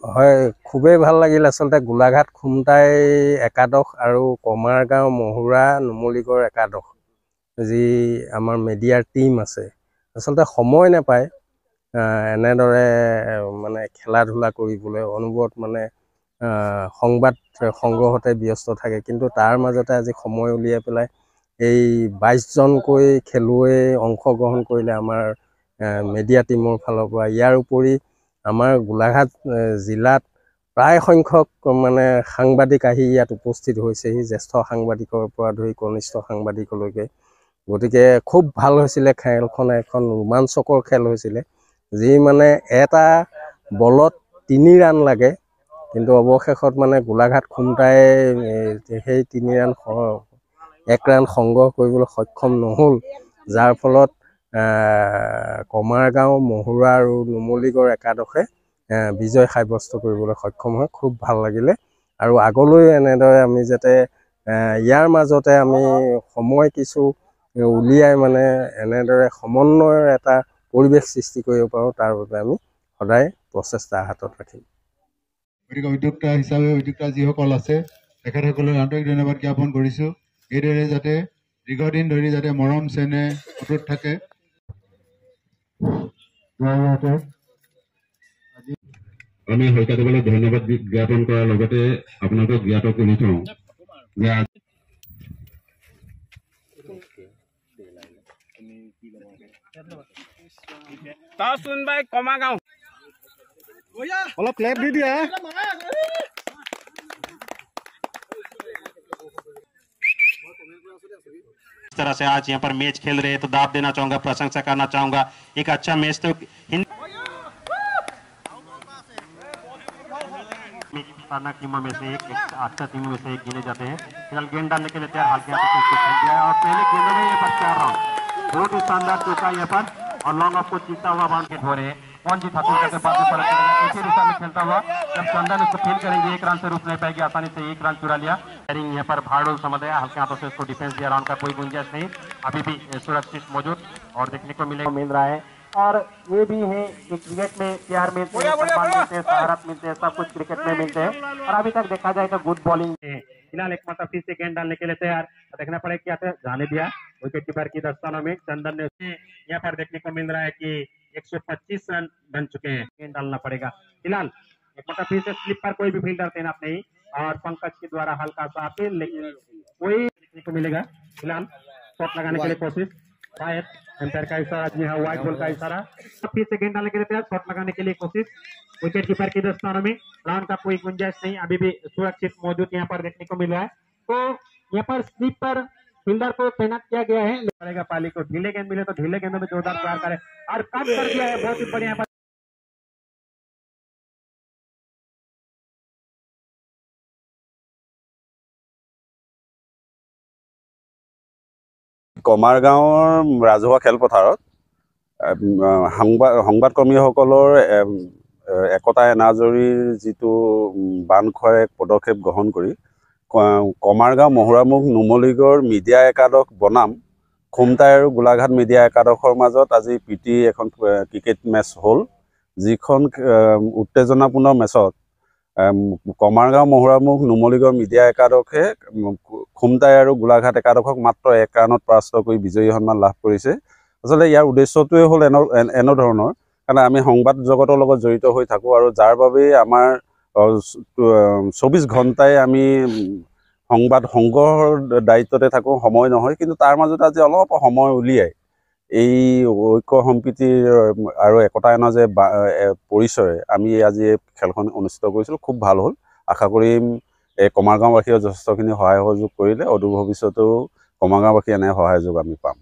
হয়, খুবেই ভাল লাগিল। আচলতে গোলাঘাট খুমটাই একাদশ আৰু কমাৰগাঁও মহুৰা নুমলীগড় একাদশ যি আমাৰ মিডিয়াৰ টীম আছে, আচলতে সময় নাপায় এনেদৰে মানে খেলা ধূলা কৰিবলৈ। অনবৰত মানে সংবাদ সংগ্ৰহতে ব্যস্ত থাকে, কিন্তু তাৰ মাজতে আজি সময় উলিয়াই পেলাই এই 22জনকৈ খেলুৱৈ অংশগ্ৰহণ কৰিলে আমাৰ মিডিয়া টীমৰ ফালৰ পৰা। ইয়াৰ উপৰি আমাৰ গোলাঘাট জিলাত প্ৰায় সংখ্যক মানে সাংবাদিক আহি ইয়াত উপস্থিত হৈছেহি, জ্যেষ্ঠ সাংবাদিকৰ পৰা ধৰি কনিষ্ঠ সাংবাদিকলৈকে। গতিকে খুব ভাল হৈছিলে খেলখন, এখন ৰোমাঞ্চকৰ খেল হৈছিলে। যি মানে এটা বলত 3 ৰান লাগে, কিন্তু অৱশেষত মানে গোলাঘাট খুমটাই সেই 3 ৰান 1 ৰান সংগ্ৰহ কৰিবলৈ সক্ষম নহ'ল, যাৰ ফলত কমাৰগাঁও মহুৰা আৰু নুমলীগড় একাদশে বিজয় সাব্যস্ত কৰিবলৈ সক্ষম হয়। খুব ভাল লাগিলে আৰু আগলৈ এনেদৰে আমি যাতে ইয়াৰ মাজতে আমি সময় কিছু উলিয়াই মানে এনেদৰে সমন্বয়ৰ এটা পৰিৱেশ সৃষ্টি কৰিব পাৰোঁ, তাৰ বাবে আমি সদায় প্ৰচেষ্টা হাতত ৰাখিম। গতিকে উদ্যোক্তা হিচাপে উদ্যোক্তা যিসকল আছে তেখেতসকলক আন্তৰিক ধন্যবাদ জ্ঞাপন কৰিছোঁ। এইদৰে যাতে দীৰ্ঘদিন ধৰি যাতে মৰম চেনেহ অটুট থাকে। আমি শইকীয়াদেৱলৈ ধন্যবাদ জ্ঞাপন কৰাৰ লগতে আপোনালোকক জ্ঞাত কৰি থওঁ যে কমাৰগাঁও অলপ ক্লেপ দি দিয়া। इस तरह से आज यहाँ पर मैच खेल रहे हैं तो दाव देना चाहूंगा, प्रशंसा करना चाहूंगा। एक अच्छा मैच तो टीमों में से एक अच्छा टीमों में से एक गिने जाते हैं। फिलहाल गेंद डालने के लिए तैयार, हाल खेल दिया और पहले गेंदों में ये पर 4 राउंड बहुत ही शानदार चौका यहाँ पर और लॉन्ग ऑफ को जीतता हुआ बाउंड हो रहे हैं। कौन जी ठाकुर के बाद इसी दिशा में खेलता हुआ जब चंदन उसको फील करेंगे 1 रन से रुक नहीं पाएगी, आसानी से 1 रन चुरा लिया। यहाँ पर भाड़ोल समझ आया, हल्के हाथों से उसको डिफेंस दिया, राउंड का कोई गुंजाइश नहीं, अभी भी सुरक्षित मौजूद और देखने को मिल रहा है। और ये भी है कि क्रिकेट में प्यार मिलते हैं, सम्मान मिलते हैं, सहारत मिलते हैं, सब कुछ क्रिकेट में मिलते हैं। और अभी तक देखा जाए तो गुड बॉलिंग है। फिलहाल एक मतलब फिर से गेंद डालने के लिए तैयार, देखना पड़ेगा क्या जाने दिया विकेट कीपर की दस्तानों में चंदन ने। यहाँ पर देखने को मिल रहा है कि 125 रन बन चुके हैं, गेंद डालना पड़ेगा। फिलहाल एक मतलब फिर से स्लिप पर कोई भी फील्डर तैनात नहीं और पंकज के द्वारा हल्का सा अपील, लेकिन कोई देखने को मिलेगा। फिलहाल शॉट लगाने के लिए कोशिश, शायद एम्पायर का इशारा, जी हाँ व्हाइट बॉल का इशारा। फिर से गेंद डालने के लिए तैयार, शॉट लगाने के लिए कोशिश, विकेट कीपर की दस्तानों में, राउंड का कोई गुंजाइश नहीं, अभी भी सुरक्षित मौजूद यहाँ पर देखने को मिल रहा है। तो यहाँ पर स्लिप पर फील्डर को तैनात किया गया है, पड़ेगा पाली को। ढीले गेंद मिले तो ढीले गेंदों में जोरदार प्रहार करे और कम कर दिया है, बहुत ही बढ़िया यहाँ पर। কমাৰগাঁৱৰ ৰাজহুৱা খেলপথাৰত সংবাদকৰ্মীসকলৰ একতা এনাজৰীৰ যিটো বানখোৱাৰ এক পদক্ষেপ গ্ৰহণ কৰি কমাৰগাঁও মহুৰামুখ নুমলীগড় মিডিয়া একাদশ বনাম খুমটাই আৰু গোলাঘাট মিডিয়া একাদশৰ মাজত আজি প্ৰীতি এখন ক্ৰিকেট মেচ হ'ল, যিখন উত্তেজনাপূৰ্ণ মেচত কমাৰগাঁও মহুৰামুখ নুমলীগড় মিডিয়া একাদশে খুমটাই আৰু গোলাঘাট একাদশক মাত্ৰ 1 ৰানত পৰাস্ত কৰি বিজয়ী সন্মান লাভ কৰিছে। আচলতে ইয়াৰ উদ্দেশ্যটোৱে হ'ল এনেধৰণৰ, কাৰণ আমি সংবাদ জগতৰ লগত জড়িত হৈ থাকোঁ আৰু যাৰ বাবেই আমাৰ 24 ঘণ্টাই আমি সংবাদ সংগ্ৰহৰ দায়িত্বতে থাকোঁ, সময় নহয়। কিন্তু তাৰ মাজতে আজি অলপ সময় উলিয়াই এই ঐক্য সম্প্ৰীতিৰ আৰু একতা এনাজৰীৰ পৰিচয় আমি আজি খেলখন অনুষ্ঠিত কৰিছিলোঁ, খুব ভাল হ'ল। আশা কৰিম এই কমাৰগাঁওবাসীয়ে যথেষ্টখিনি সহায় সহযোগ কৰিলে অদূৰ ভৱিষ্যতেও কমাৰগাঁওবাসী এনে সহায় সহযোগ আমি পাম।